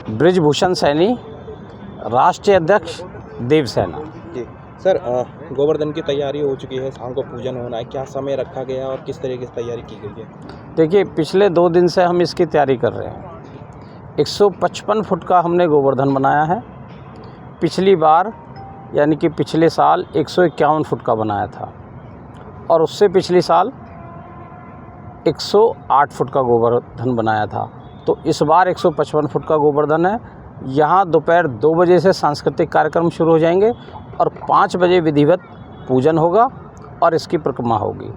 ब्रिजभूषण सैनी, राष्ट्रीय अध्यक्ष देवसेना। जी सर, गोवर्धन की तैयारी हो चुकी है, शाम को पूजन होना है, क्या समय रखा गया है और किस तरीके से तैयारी की गई है? देखिए, पिछले 2 दिन से हम इसकी तैयारी कर रहे हैं। 155 फुट का हमने गोवर्धन बनाया है। पिछली बार यानी कि पिछले साल 151 फुट का बनाया था और उससे पिछले साल 108 फुट का गोवर्धन बनाया था। तो इस बार 155 फुट का गोवर्धन है। यहाँ दोपहर 2 बजे से सांस्कृतिक कार्यक्रम शुरू हो जाएंगे और 5 बजे विधिवत पूजन होगा और इसकी परिक्रमा होगी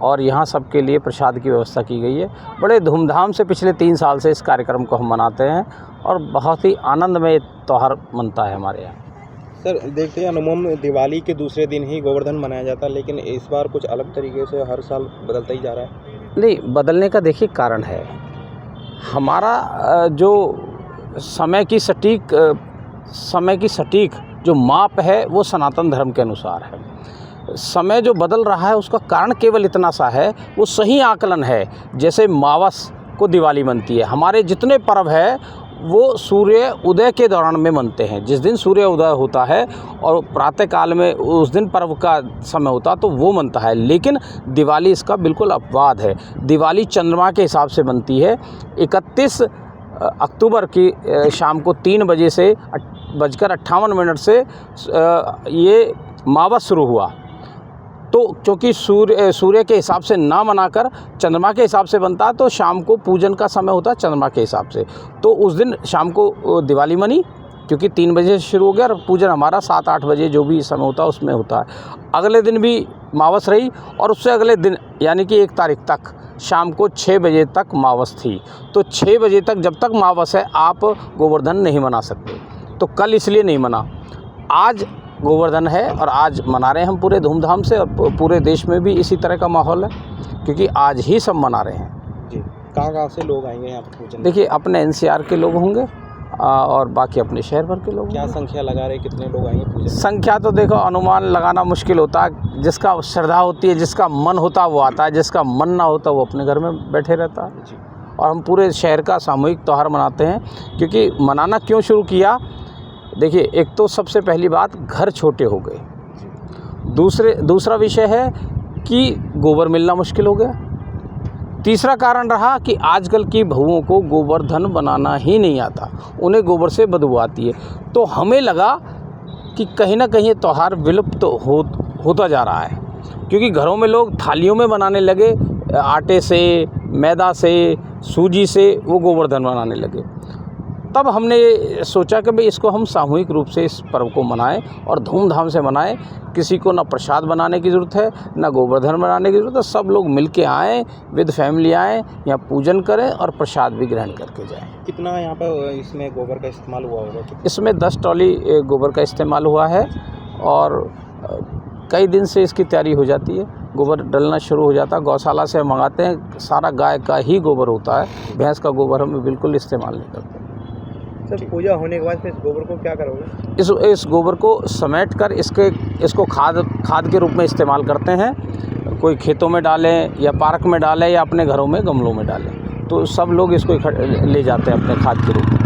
और यहाँ सबके लिए प्रसाद की व्यवस्था की गई है। बड़े धूमधाम से पिछले 3 साल से इस कार्यक्रम को हम मनाते हैं और बहुत ही आनंदमय त्यौहार मनता है हमारे यहाँ। सर, देखते हैं अमूमन दिवाली के दूसरे दिन ही गोवर्धन मनाया जाता है, लेकिन इस बार कुछ अलग तरीके से हर साल बदलता ही जा रहा है। नहीं, बदलने का देखिए कारण है हमारा जो समय की सटीक जो माप है वो सनातन धर्म के अनुसार है। समय जो बदल रहा है उसका कारण केवल इतना सा है, वो सही आकलन है। जैसे मावस को दिवाली मनती है, हमारे जितने पर्व है वो सूर्य उदय के दौरान में मनते हैं। जिस दिन सूर्य उदय होता है और प्रातः काल में उस दिन पर्व का समय होता तो वो मनता है। लेकिन दिवाली इसका बिल्कुल अपवाद है। दिवाली चंद्रमा के हिसाब से बनती है। 31 अक्टूबर की शाम को 3 बजे से 58 से ये मावस शुरू हुआ। तो क्योंकि सूर्य के हिसाब से ना मनाकर चंद्रमा के हिसाब से बनता है, तो शाम को पूजन का समय होता है चंद्रमा के हिसाब से। तो उस दिन शाम को दिवाली मनी, क्योंकि 3 बजे से शुरू हो गया और पूजन हमारा 7-8 बजे जो भी समय होता है उसमें होता है। अगले दिन भी मावस रही और उससे अगले दिन यानी कि 1 तारीख तक शाम को 6 बजे तक मावस थी। तो 6 बजे तक जब तक मावस है आप गोवर्धन नहीं मना सकते। तो कल इसलिए नहीं मना, आज गोवर्धन है और आज मना रहे हैं हम पूरे धूमधाम से और पूरे देश में भी इसी तरह का माहौल है, क्योंकि आज ही सब मना रहे हैं। जी, कहाँ से लोग आएंगे यहाँ पर पूजन? देखिए, अपने NCR के लोग होंगे और बाकी अपने शहर भर के लोग। क्या संख्या लगा रहे, कितने लोग आएंगे पूजन? संख्या तो देखो अनुमान लगाना मुश्किल होता है। जिसका श्रद्धा होती है, जिसका मन होता है वो आता है, जिसका मन ना होता वो अपने घर में बैठे रहता है। जी। और हम पूरे शहर का सामूहिक त्यौहार मनाते हैं। क्योंकि मनाना क्यों शुरू किया, देखिए, एक तो सबसे पहली बात घर छोटे हो गए। दूसरा विषय है कि गोबर मिलना मुश्किल हो गया। तीसरा कारण रहा कि आजकल की बहुओं को गोवर्धन बनाना ही नहीं आता, उन्हें गोबर से बदबू आती है। तो हमें लगा कि कहीं ना कहीं ये त्यौहार विलुप्त होता जा रहा है, क्योंकि घरों में लोग थालियों में बनाने लगे, आटे से, मैदा से, सूजी से वो गोवर्धन बनाने लगे। तब हमने सोचा कि भाई इसको हम सामूहिक रूप से इस पर्व को मनाएं और धूमधाम से मनाएं। किसी को ना प्रसाद बनाने की ज़रूरत है, ना गोवर्धन बनाने की ज़रूरत है। सब लोग मिल के आएँ, विद फैमिली आएँ, यहाँ पूजन करें और प्रसाद भी ग्रहण करके जाएं। कितना यहाँ पर इसमें गोबर का इस्तेमाल हुआ होगा? इसमें 10 ट्रॉली गोबर का इस्तेमाल हुआ है और कई दिन से इसकी तैयारी हो जाती है। गोबर डलना शुरू हो जाता है, गौशाला से हम मंगाते हैं। सारा गाय का ही गोबर होता है, भैंस का गोबर हम बिल्कुल इस्तेमाल नहीं करते। सर, पूजा होने के बाद फिर इस गोबर को क्या करोगे? इस गोबर को समेट कर इसको खाद के रूप में इस्तेमाल करते हैं। कोई खेतों में डालें या पार्क में डालें या अपने घरों में गमलों में डालें, तो सब लोग इसको ले जाते हैं अपने खाद के रूप में।